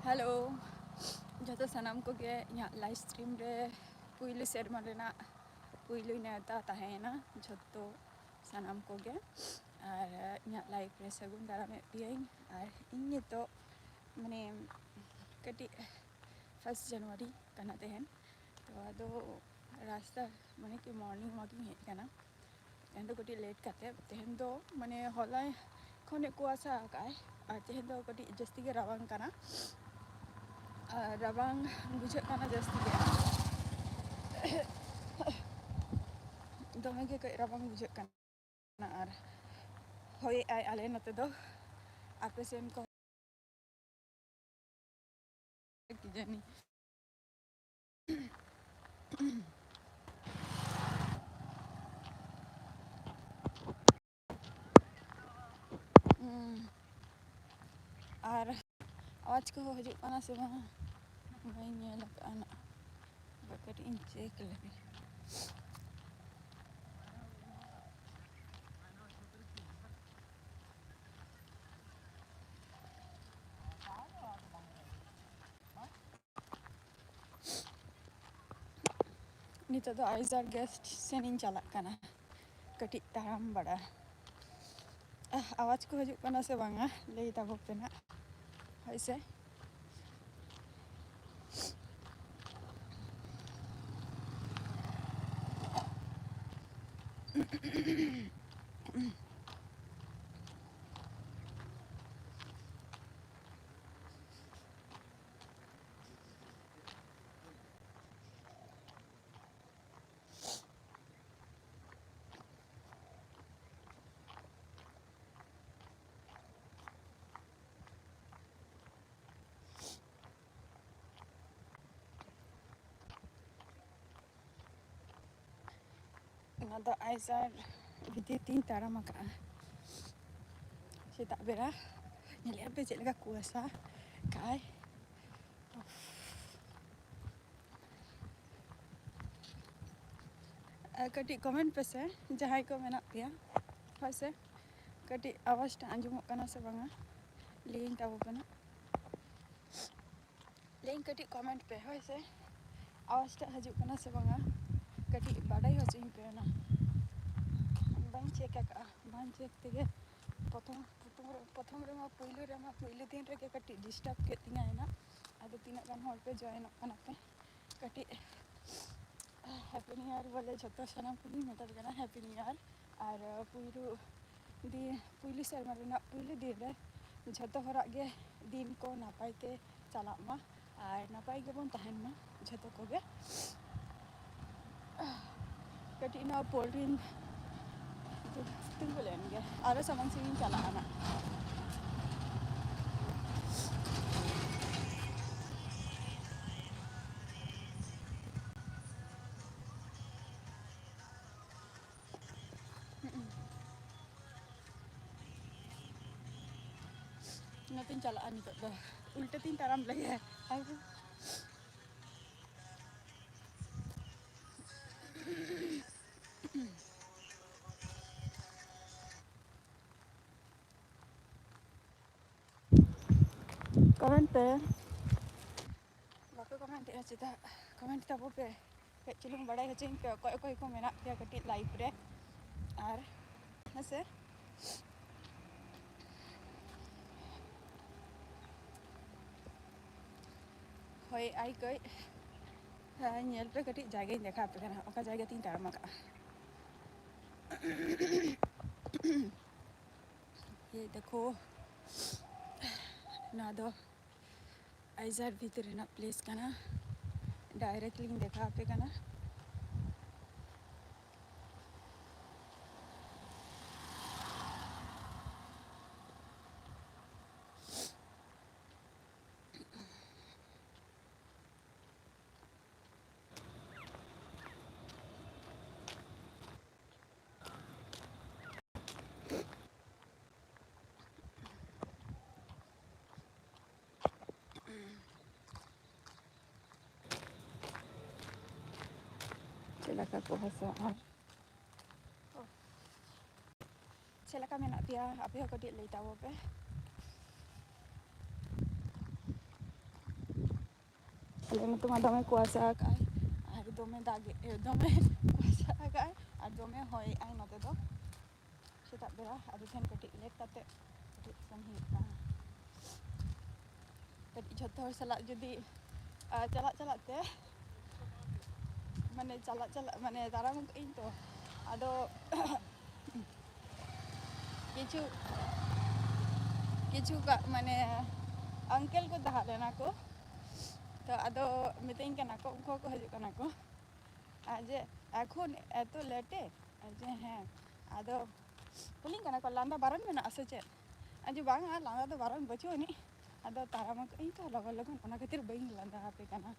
Halo, jatuh sanam ko ge nya live stream re puilu serma rena puilu neta tahena jatuh sanam ko ge ar nya live re sagun darame piain ar ini to mane kati 1 January kana tehen to ado rasta mane ki morning walking hej kana tehen do kati late kate tehen do mane holai khone kuasa kai ar tehen do kati jasti ge rawang kana rabang bujak kana jasti ge dome ge kai rabang bujak kana ar hoi ai ale note do ape sen ko ki jani ar awaj ko hijuk kana se bang bai nyel kana bakati in check lagi nito do aizar guest senin chalak kana kati taram bada awaj ko hijuk kana se banga lei tabo pena hoise nado aizar bidi 3 taram ka setak bera nyeli ape cek lega kuasa kai kati comment pe se jahai ko mena pia hoise kati awaj ta anjumok kana se banga lein tabo pena lein kati comment pe hoise awaj ta hajuk kana se banga kati badai hoching pe na bang check ka bang check tege prothom re ma puilu din re kati disturb ke tinga ena ado tina gan hor pe join kana pe kati happy new year bole jotto sanam ko meta kana happy new year ar puilu serma rena puilu din re jotto horak ge din ko napai te chalak ma ar napai ge bon tahen ma jotto ko ge kati na polrin tunggu len ge aro samang sing chalak ana natin chalak ani to ulte 3 taram lagi aku comment pe bako comment ya cita comment tabo pe kayak cilung badai hacing pe okoi ko mena pia kati live re ar hase hoi ai koi nyel pe kati jaga dekha pe kana oka jaga 3 taram ka ये देखो ना दो आइजार भीतर ना place कना directly देखा पे कना leka kuhasa ar leka menak pia ape hok katik lei tahu pe ale nito ma dome kuasa kai ar dome dage dome kuasa kai ar dome hoy ai note do setak bera adu ten katik let kate katik san hita katik joto hor salak judi ᱪᱟᱞᱟᱜ ᱛᱮ ᱢᱟᱱᱮ ᱪᱟᱞᱟᱜ ᱢᱟᱱᱮ ᱫᱟᱨᱟᱢ ᱤᱧ ᱛᱚ ᱟᱫᱚ ᱠᱤᱪᱷᱩ ᱢᱟᱱᱮ ᱟᱝᱠᱮᱞ ᱠᱚ ᱛᱟᱦᱮᱸ ᱞᱮᱱᱟ ᱠᱚ ᱛᱚ ᱟᱫᱚ ᱢᱤᱛᱟᱹᱧ ᱠᱟᱱᱟ ᱠᱚ ᱩᱱᱠᱩ ᱠᱚ ᱦᱤᱡᱩᱜ ᱠᱟᱱᱟ ᱠᱚ ᱟᱨ ᱡᱮ ᱮᱠᱷᱚᱱ ᱮᱛᱚ ᱞᱮᱴে ᱡᱮ ᱦᱮᱸ ᱟᱫᱚ ᱠᱩᱞᱤᱧ ᱠᱟᱱᱟ ᱠᱚ ᱞᱟᱸᱫᱟ ᱵᱟᱨᱚᱱ ᱢᱮᱱᱟᱜᱼᱟ ᱥᱮ ᱪᱮᱫ ᱟᱡ ᱵᱟᱝᱟ ᱞᱟᱸᱫᱟ ᱫᱚ ᱵᱟᱨᱚᱱ ᱵᱟᱹᱪᱩᱜ ᱟᱹᱱᱤᱡ ᱟᱫᱚ ᱛᱟᱲᱟᱢ ᱟᱠᱟᱜ ᱤᱧ ᱛᱚ ᱞᱚᱜᱚᱱ ᱚᱱᱟ ᱠᱷᱟᱹᱛᱤᱨ ᱵᱟᱹᱧ ᱞᱟᱸᱫᱟ ᱟᱯᱮ ᱠᱟᱱᱟ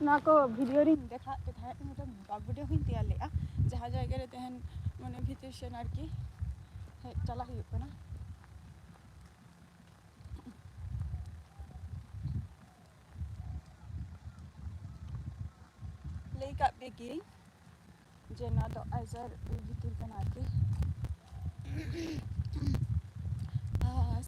ᱱᱚᱣᱟ ᱠᱚ ᱵᱷᱤᱰᱤᱭᱳ ᱨᱤᱧ ᱫᱮᱠᱷᱟᱣ ᱯᱮ ᱛᱟᱦᱮᱸᱫ ᱢᱤᱫᱴᱟᱝ ᱵᱞᱚᱜ ᱵᱷᱤᱰᱤᱭᱳ ᱦᱚᱸᱧ ᱛᱮᱭᱟᱨ ᱞᱮᱜᱼᱟ ᱡᱟᱦᱟᱸ ᱡᱟᱭᱜᱟ ᱨᱮ ᱛᱮᱦᱮᱧ ᱢᱟᱱᱮ ᱵᱷᱤᱛᱤᱨ ᱥᱮᱱ ᱟᱨᱠᱤ ᱦᱮᱡ ᱪᱟᱞᱟᱜ ᱦᱩᱭᱩᱜ ᱠᱟᱱᱟ ᱞᱟᱹᱭ ᱠᱟᱜ ᱯᱮ ᱜᱤᱭᱟᱹᱧ ᱡᱮ ᱱᱚᱣᱟ ᱫᱚ ᱟᱡᱟᱨ ᱵᱷᱤᱛᱤᱨ ᱠᱟᱱᱟ ᱟᱨᱠᱤ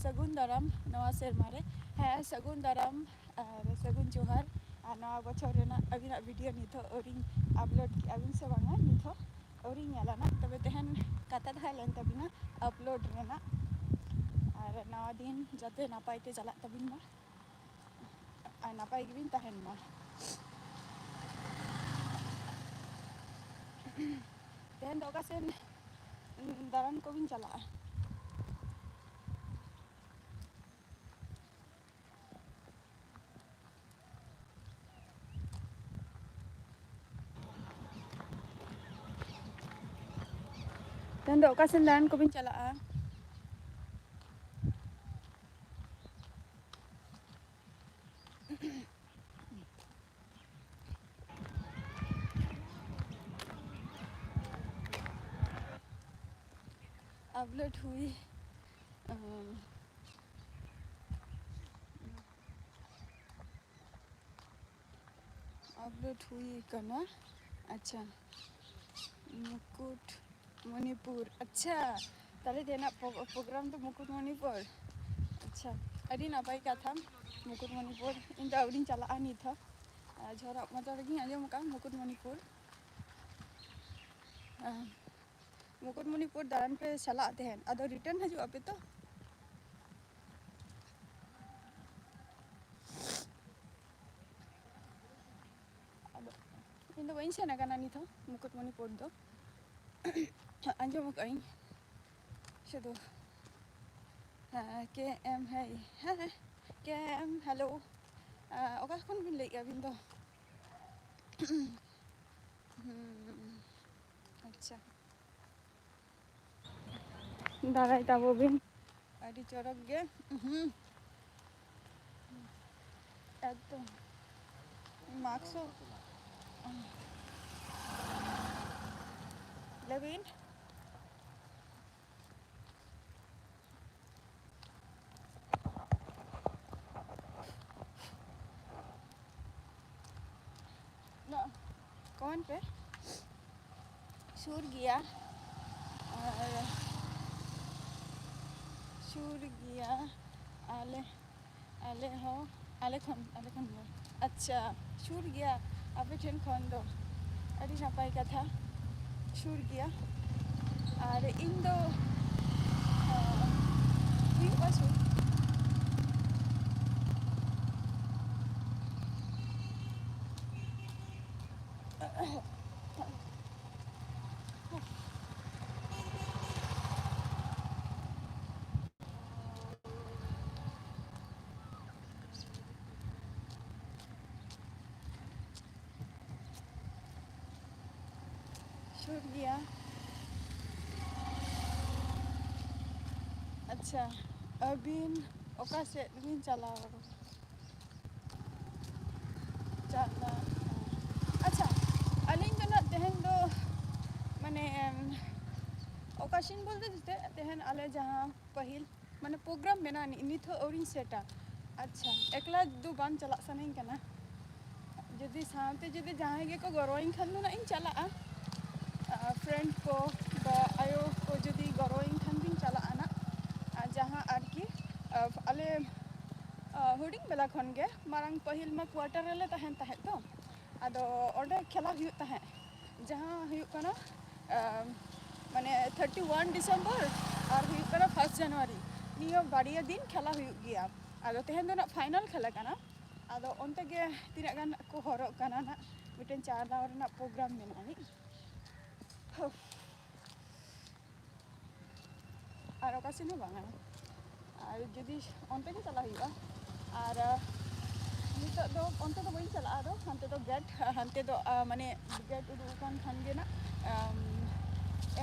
ᱥᱟᱹᱜᱩᱱ ᱫᱟᱨᱟᱢ ᱱᱚᱣᱟ ᱥᱮᱨᱢᱟ ᱨᱮ ᱦᱮᱸ ᱥᱟᱹᱜᱩᱱ ᱫᱟᱨᱟᱢ ᱟᱨ ᱥᱟᱹᱜᱩᱱ ᱡᱚᱦᱟᱨ ᱟᱨ ᱱᱚᱣᱟ ᱵᱚᱪᱷᱚᱨ ᱨᱮᱱᱟᱜ ᱟᱹᱵᱤᱱᱟᱜ ᱵᱷᱤᱰᱤᱭᱳ ᱱᱤᱛᱚᱜ ᱟᱹᱣᱨᱤᱧ ᱟᱯᱞᱳᱰ ᱠᱮᱜᱼᱟ ᱵᱤᱱ ᱥᱮ ᱵᱟᱝᱟ ᱱᱤᱛᱚᱜ ᱟᱹᱣᱨᱤᱧ ᱧᱮᱞᱟ ᱱᱟᱜ ᱛᱚᱵᱮ ᱛᱮᱦᱮᱧ ᱠᱟᱛᱷᱟ ᱛᱟᱦᱮᱸ ᱞᱮᱱ ᱛᱟᱵᱤᱱᱟ ᱟᱯᱞᱳᱰ ᱨᱮᱱᱟᱜ ᱟᱨ ᱱᱟᱣᱟ ᱫᱤᱱ ᱡᱟᱛᱮ ᱱᱟᱯᱟᱭ ᱛᱮ ᱪᱟᱞᱟᱜ ᱛᱟᱵᱤᱱ ᱢᱟ ᱟᱨ ᱱᱟᱯᱟᱭ ᱜᱮᱵᱤᱱ ᱛᱟᱦᱮᱱ ᱢᱟ ᱛᱮᱦᱮᱧ ᱫᱚ ᱚᱠᱟ ᱥᱮᱱ ᱫᱟᱬᱟᱱ ᱠᱚᱵᱤᱱ ᱪᱟᱞᱟᱜᱼᱟ ᱛᱮᱦᱮᱧ ᱫᱚ ᱚᱠᱟ ᱥᱮᱱ ᱫᱟᱬᱟᱱ ᱠᱚᱵᱤᱱ ᱪᱟᱞᱟᱜᱼᱟ अपलोड हुई अपलोड हुई करना अच्छा मुकुटमणिपुर अच्छा ताले देना प्रोग्राम तो मुकुटमणिपुर अच्छा अड़ी नापाई कथा मुकुटमणिपुर इन दा उड़ीन चला नित ह झरा मजा लगी आजम का मुकुटमणिपुर मुकुटमणिपुर दारन पे चला तहन अदो रिटर्न हजू अपे तो इन दो बइन सेना काना नित मुकुटमणिपुर दो आजम का शुद्ध के एम है के एम हेलो ओका खन बिन लई बिन दो अच्छा दाराय ताबो बिन अड़ी चरक गे एकदम मार्क्स लेबिन ना कौन पे सूर गया आले आले हो आले खन अच्छा सूर गया अबे ठेन खन दो अड़ी नापाई कथा सूर गया और इन दो हुई सूर छूट गया अच्छा अबिन ओका से बिन चला अच्छा अलिंग दो ना तेहन दो माने ओकाशिन बोलते जते तेहन आले जहाँ पहिल माने प्रोग्राम मेना नित औरी सेटा अच्छा एकला दो बान चला सनाई कना जदि साथे जदि जहां गे को गरोइन खान ना इन चला फ्रेंड को बा आयो को जदि गरोइन खान दिन चला ना जहां आरकी आले हुडिंग बेला खन गे मारंग पहिल मा क्वार्टर रेले तहन तहे तो आदो ओडे खेला हुयु तहे जहां हुयु कना माने 31 डिसेंबर और हुयु कना 1 जनवरी नियो बाड़िया दिन खेला हुयु गया आदो तेहन दो ना फाइनल खेला कना आदो ओनते गे तिना गान को हरो कना ना मिटन 4 दाव रेना प्रोग्राम मेनानी और ओकासिनो बांगा और जदि ओनते गे चला हुयु और नितो दो ओनते दो बई चला दो हानते दो गेट हानते दो माने गेट उडुकान खान गे ना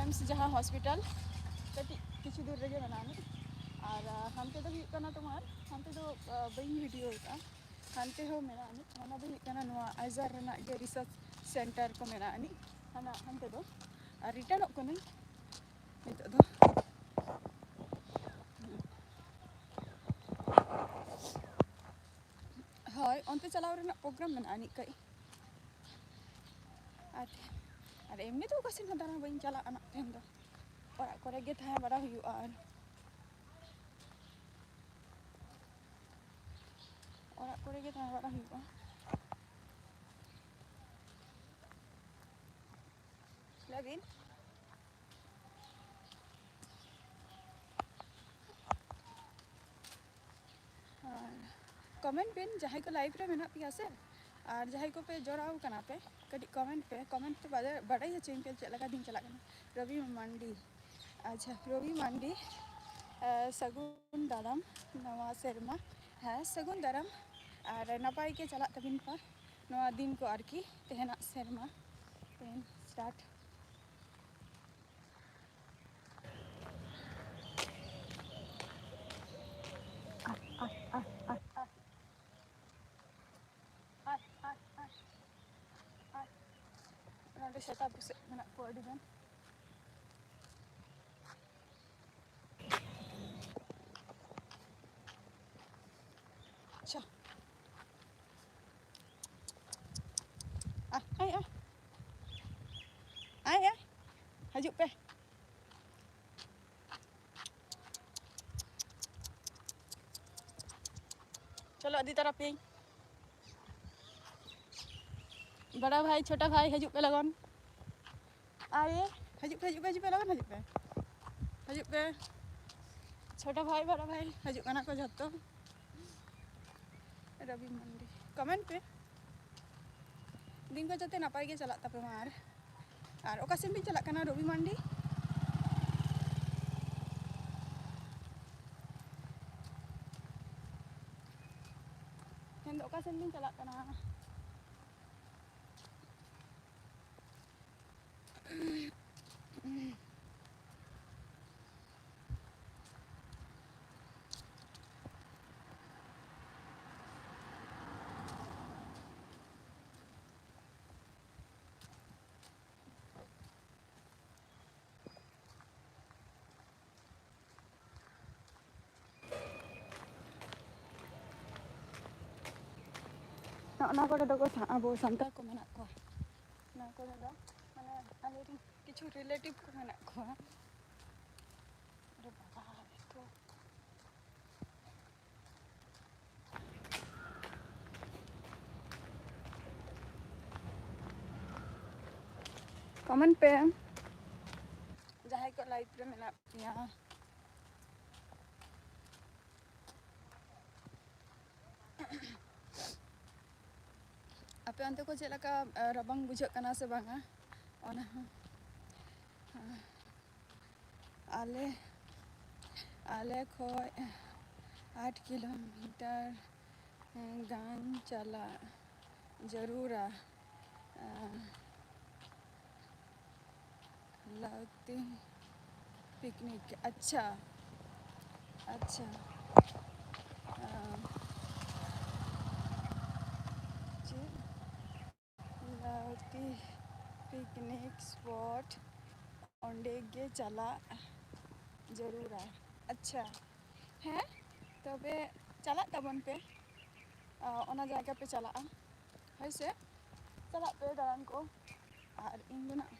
एम्स जहां हॉस्पिटल कटी किछु दूर रेगे बनानी और हानते दो हुयु कना तुम्हार हानते दो बई वीडियो का हानते हो मेनानी ओना दो हुयु कना नोआ आइजर रेना गे रिसर्च सेंटर को मेनानी हाना हानते दो रिटर्न कने नितो दो हाय ओनते चलाव रेना प्रोग्राम मेनानी कई और एमनी तो कसिन दाना बई चला आना तेन दो ओरा करे गे थाहे बड़ा हुयु और ओरा करे गे थाहे बड़ा हुयु लगिन कमेंट पेन जहां को लाइव रे मेना पिया से और जहां को पे जोड़ाव कना पे कटी कमेंट पे बड़ाई हचें पे चेक लगा दिन चला रवि मांडी अच्छा रवि मांडी सगुन दाराम नवा सेरमा हाँ सगुन दाराम और नपाय के चला तबिन पा नवा दिन को आरकी तेहना सेरमा तेन स्टार्ट नोडे सेटअप से मेना को अडी गान अच्छा आई हजू पे चलो अदी तरफ पे बड़ा भाई छोटा भाई हजू पे लगन आए हजू पे लगन हजू पे छोटा भाई बड़ा भाई हजू कना को जतो रवि मंडी कमेंट पे दिन को जते नपाय गे चला तपे मार और ओका सेन भी चला कना रवि मंडी हेन ओका सेन भी चला कना ना को दो को अब संताल को मेना को ना को दो माने आले किछु रिलेटिव को मेना को अरे बाबा देखो कमेंट पे जहां को लाइव रे मेना पिया आपे अंते को चेलका रबांग बुझ कना से बांगा ओना आले आले खो 8 किलोमीटर गान चला जरूर लगती पिकनिक अच्छा अच्छा लगती पिकनिक स्पॉट ओंडे गे चला जरूर अच्छा ᱦᱮᱸ ᱛᱚᱵᱮ ᱪᱟᱞᱟᱜ ᱛᱟᱵᱚᱱ ᱯᱮ ᱚᱱᱟ ᱡᱟᱭᱜᱟ ᱯᱮ ᱪᱟᱞᱟᱜᱼᱟ ᱦᱳᱭ ᱥᱮ ᱪᱟᱞᱟᱜ ᱯᱮ ᱫᱟᱬᱟᱱ ᱠᱚ ᱟᱨ ᱤᱧ ᱫᱚ ᱱᱟᱜ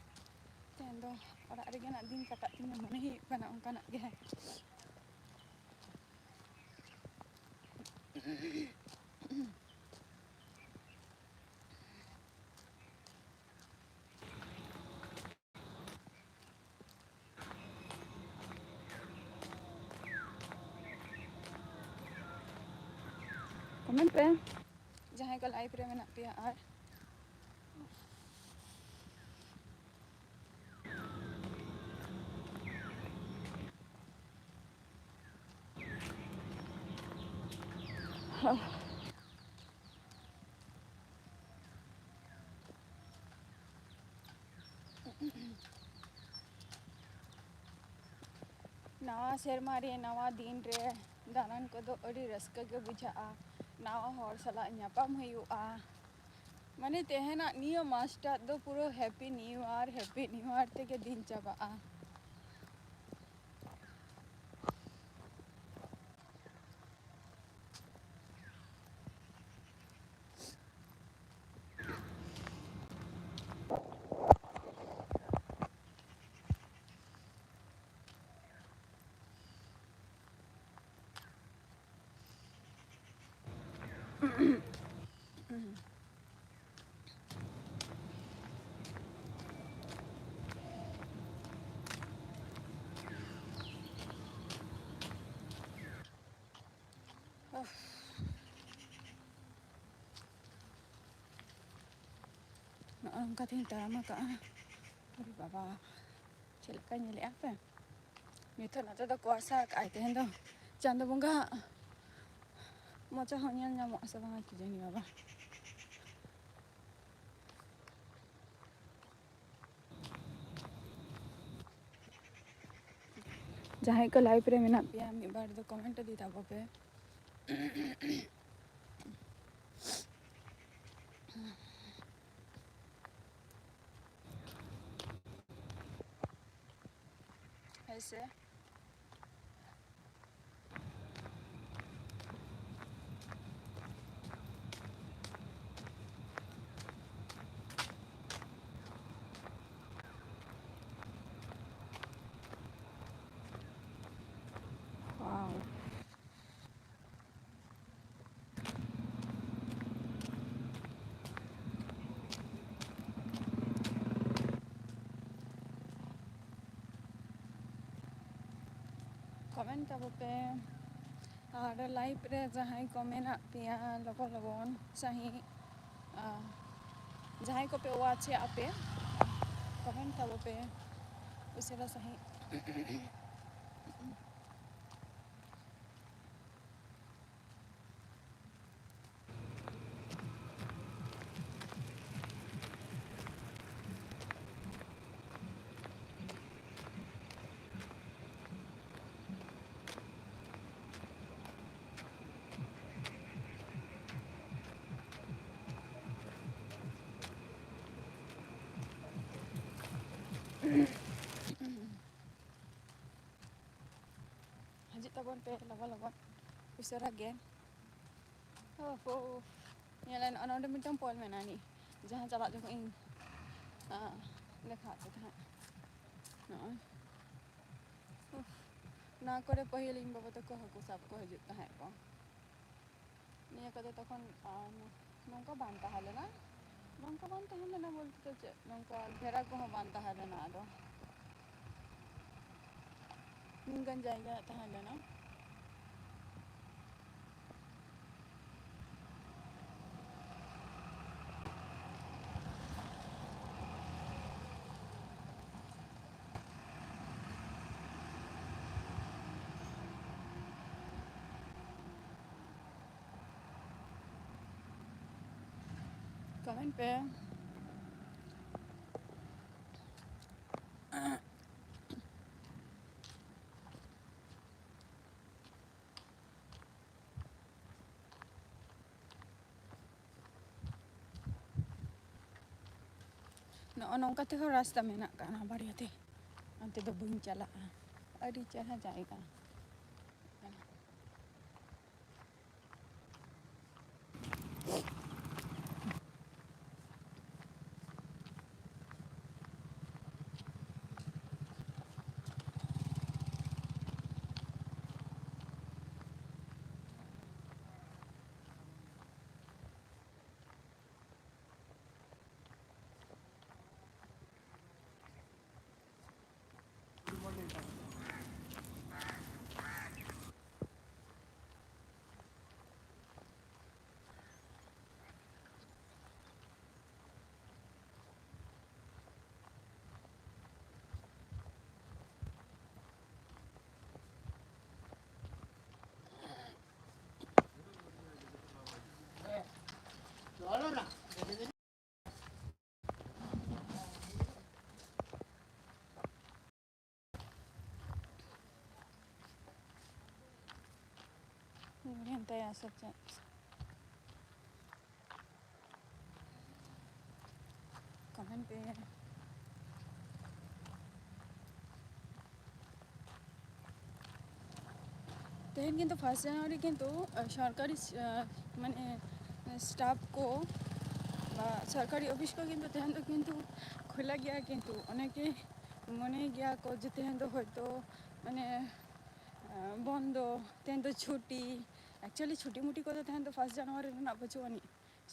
ᱛᱮᱦᱮᱧ ᱫᱚ ᱚᱲᱟᱜ ᱨᱮᱜᱮ ᱱᱟᱜ ᱫᱤᱱ ᱠᱟᱴᱟᱜ ᱛᱤᱧᱟᱹ ᱢᱚᱱᱮ ᱦᱩᱭᱩᱜ ᱠᱟᱱᱟ ᱚᱱᱠᱟᱱᱟᱜ ᱜᱮ ᱠᱚᱢᱮᱱᱴ ᱯᱮ ᱡᱟᱦᱟᱸᱭ ᱠᱚ ᱞᱟᱭᱤᱵᱷ ᱨᱮ ᱢᱮᱱᱟᱜ ᱯᱮᱭᱟ ᱟᱨ ᱱᱟᱣᱟ ᱥᱮᱨᱢᱟ ᱨᱮ ᱱᱟᱣᱟ ᱫᱤᱱ ᱨᱮ ᱫᱟᱬᱟᱱ ᱠᱚᱫᱚ ᱟᱹᱰᱤ ᱨᱟᱹᱥᱠᱟᱹ ᱜᱮ ᱵᱩᱡᱷᱟᱹᱜᱼᱟ ᱱᱟᱣᱟ ᱦᱚᱲ ᱥᱟᱞᱟᱜ ᱧᱟᱯᱟᱢ ᱦᱩᱭᱩᱜᱼᱟ ᱢᱟᱱᱮ ᱛᱮᱦᱮᱧᱟᱜ ᱱᱤᱭᱟᱹ ᱢᱟᱥᱴᱟᱜ ᱫᱚ ᱯᱩᱨᱟᱹ ᱦᱮᱯᱤ ᱱᱤᱭᱩ ᱤᱭᱟᱨ ᱛᱮᱜᱮ ᱫᱤᱱ ᱪᱟᱵᱟᱜᱼᱟ ᱱᱚᱜᱼᱚ ᱱᱚᱝᱠᱟ ᱛᱤᱧ ᱛᱟᱲᱟᱢ ᱟᱠᱟᱜᱼᱟ ᱟᱨᱮ ᱵᱟᱵᱟ ᱪᱮᱫ ᱞᱮᱠᱟ ᱧᱮᱞᱮᱜᱼᱟ ᱯᱮ ᱱᱤᱛᱚᱜ ᱱᱚᱛᱮ ᱫᱚ ᱠᱩᱣᱟᱥᱟ ᱟᱠᱟᱜᱼᱟᱭ ᱛᱮᱦᱮᱧ ᱫᱚ ᱪᱟᱸᱫᱳ ᱵᱚᱸᱜᱟ ᱦᱟᱸᱜ ᱢᱚᱪᱟ ᱦᱚᱸ ᱧᱮᱞ ᱧᱟᱢᱚᱜ ᱟᱥᱮ ᱵᱟᱝᱟ ᱠᱤ ᱡᱟᱹᱱᱤ ᱵᱟᱵᱟ ᱡᱟᱦᱟᱸᱭ ᱠᱚ ᱞᱟᱭᱤᱵᱷ ᱨᱮ ᱢᱮᱱᱟᱜ ᱯᱮᱭᱟ ᱢᱤᱫ ᱵᱟᱨ ᱫᱚ ᱠᱚᱢᱮᱱᱴ ᱤᱫᱤ ᱛᱟᱵᱚ ᱯᱮ ᱦᱳᱭ ᱥᱮ ᱳᱣᱟও ᱠᱚᱢᱮᱱᱴ ᱛᱟᱵᱚ ᱯᱮ ᱟᱨ ᱞᱟᱭᱤᱵᱷ ᱨᱮ ᱡᱟᱦᱟᱸᱭ ᱠᱚ ᱢᱮᱱᱟᱜ ᱯᱮᱭᱟ ᱞᱚᱜᱚᱱ ᱞᱚᱜᱚᱱ ᱥᱟᱺᱦᱤᱡ ᱡᱟᱦᱟᱸᱭ ᱠᱚᱯᱮ ᱳᱣᱟᱪᱮᱜ ᱟᱯᱮ ᱠᱚᱢᱮᱱᱴ ᱛᱟᱵᱚ ᱯᱮ ᱩᱥᱟᱹᱨᱟ ᱥᱟᱺᱦᱤᱡ ᱦᱤᱡᱩᱜ ᱛᱟᱵᱚᱱ ᱯᱮ ᱞᱚᱜᱚᱱ ᱞᱚᱜᱚᱱ ᱩᱥᱟᱹᱨᱟ ᱜᱮ ᱧᱮᱞᱟ ᱱᱚᱸᱰᱮ ᱢᱤᱫᱴᱟᱝ ᱯᱚᱞ ᱢᱮᱱᱟᱜᱼᱟ ᱱᱤᱡ ᱡᱟᱦᱟᱸ ᱪᱟᱞᱟᱜ ᱡᱚᱠᱷᱚᱱ ᱤᱧ ᱞᱮᱠᱷᱟᱣᱟᱫ ᱯᱮ ᱛᱟᱦᱮᱸᱫ ᱱᱚᱜᱼᱚᱭ ᱱᱚᱣᱟ ᱠᱚᱨᱮ ᱯᱟᱹᱦᱤᱞ ᱤᱧ ᱵᱟᱵᱟ ᱛᱟᱠᱚ ᱦᱟᱹᱠᱩ ᱥᱟᱵ ᱠᱚ ᱦᱤᱡᱩᱜ ᱛᱟᱦᱮᱸᱫ ᱠᱚ ᱱᱤᱭᱟᱹ ᱠᱚᱫᱚ ᱛᱚᱠᱷᱚᱱ ᱱᱚᱝᱠᱟ ᱵᱟᱝ ᱛᱟᱦᱮᱸ ᱞᱮᱱᱟ ᱱᱚᱝᱠᱟ ᱵᱟᱝ ᱛᱟᱦᱮᱸ ᱞᱮᱱᱟ ᱵᱚᱞᱛᱮ ᱫᱚ ᱪᱮᱫ ᱱᱚᱝᱠᱟ ᱜᱷᱮᱨᱟ ᱠᱚᱦᱚᱸ ᱵᱟᱝ ᱛᱟᱦᱮᱸ ᱞᱮᱱᱟ ᱟᱫᱚ ᱱᱤᱝᱠᱟᱹᱱ ᱡᱟᱭᱜᱟ ᱛᱟᱦᱮᱸ ᱞᱮᱱᱟ ᱠᱚᱢᱮᱱᱴ ᱯᱮ ᱱᱚᱜᱼᱚ ᱱᱚᱝᱠᱟ ᱛᱮᱦᱚᱸ ᱨᱟᱥᱛᱟ ᱢᱮᱱᱟᱜ ᱟᱠᱟᱫᱼᱟ ᱵᱟᱨᱭᱟ ᱛᱮ ᱚᱱᱛᱮ ᱫᱚ ᱵᱟᱹᱧ ᱪᱟᱞᱟᱜᱼᱟ ᱟᱹᱰᱤ ᱪᱮᱦᱨᱟ ᱡᱟᱭᱜᱟ Hintayin saja. Komen pe. तेहन किन्तु 1 জানুয়ারি কিন্তু সরকারি মানে স্টাফ को सरकारी ऑफिस को किन्तु तेहन तो किन्तु खोला गया किन्तु अनेके मने गया को जे तेहन तो होयतो माने बंदो तेहन तो छुट्टी एक्चुअली छुट्टी मुट्टी को तो तेहन तो 1 জানুয়ারি ना बचुआनी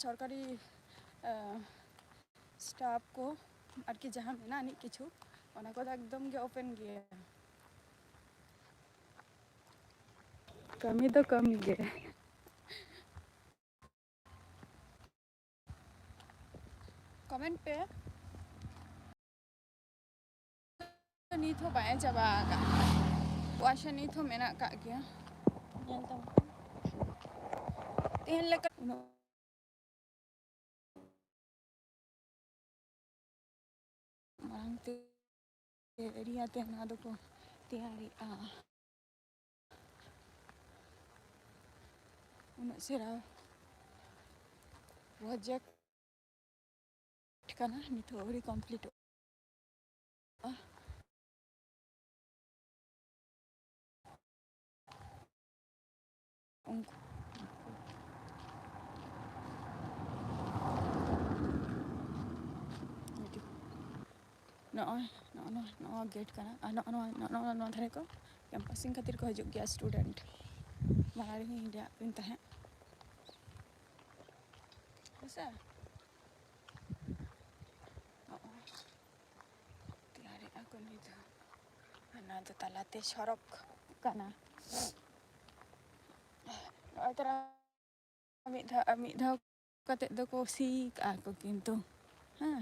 सरकारी स्टाफ को आरकी जहाँ मेना नहीं किछु ओना को एकदम गे ओपन गया कमी तो कमी गे कमेंट पे नीत हो बाय जाबा का वाशा नीत हो मेना का गया तेहन लेकर मांगते एरिया तेना दो को तैयारी सेरा प्रोजेक्ट करना नीत हो कंप्लीट उनको नॉ गेट करना नॉ धरे को कैंपसिंग खातिर को हजू गया स्टूडेंट मारी इंडिया पिन तहे ऐसा तैयारी ako nito nado talate sorok kana tara mid dhaw kate do ko si ako kintu ha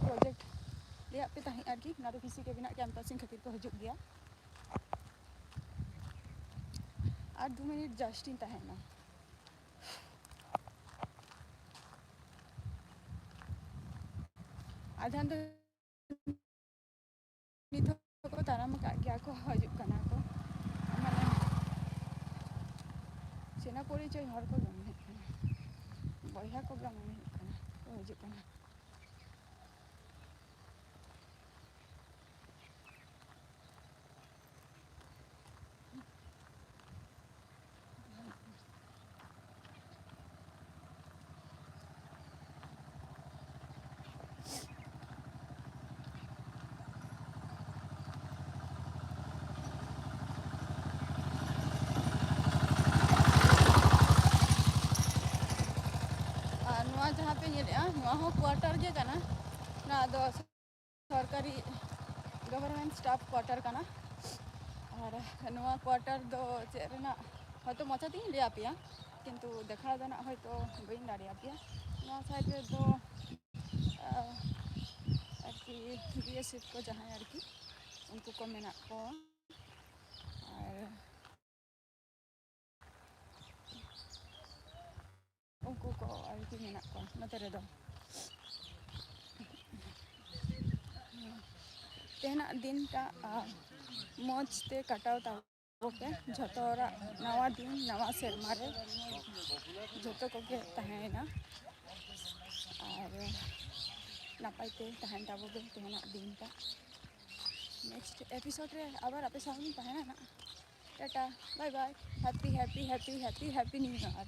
project लिया पे ताही आरकी नारो किसी के बिना कैंपसिंग खातिर को हजू गया और 2 मिनट जस्टिन ताहे ना आधान तो नितो को तारा में का गया को हजू कना को माने सेना परिचय हर को गम बहिया को गम नहीं कना को हजू कना जहाँ पे क्वार्टर के कना ना दो सरकारी गवर्नमेंट स्टाफ क्वार्टर कना और नवा क्वार्टर दो चेरना हयतो मचा तीन लिया पिया किंतु देखा देना हयतो बइन दाड़िया पिया नवा साइड रे दो आरकी बीएसएफ को जहाँ आरकी उनको को मेना को और उनको को आरकी मेना को नते रे दो तेना दिन टा मौज ते कटाव ताबोके झतो नवा दिन नवा सेरमा रे झतो कोगे तहेना और नापाय ते तहन ताबोके तेना दिन टा नेक्स्ट एपिसोड रे आबार आपे सामने तहेना ना tata bye bye happy happy happy happy happy new year.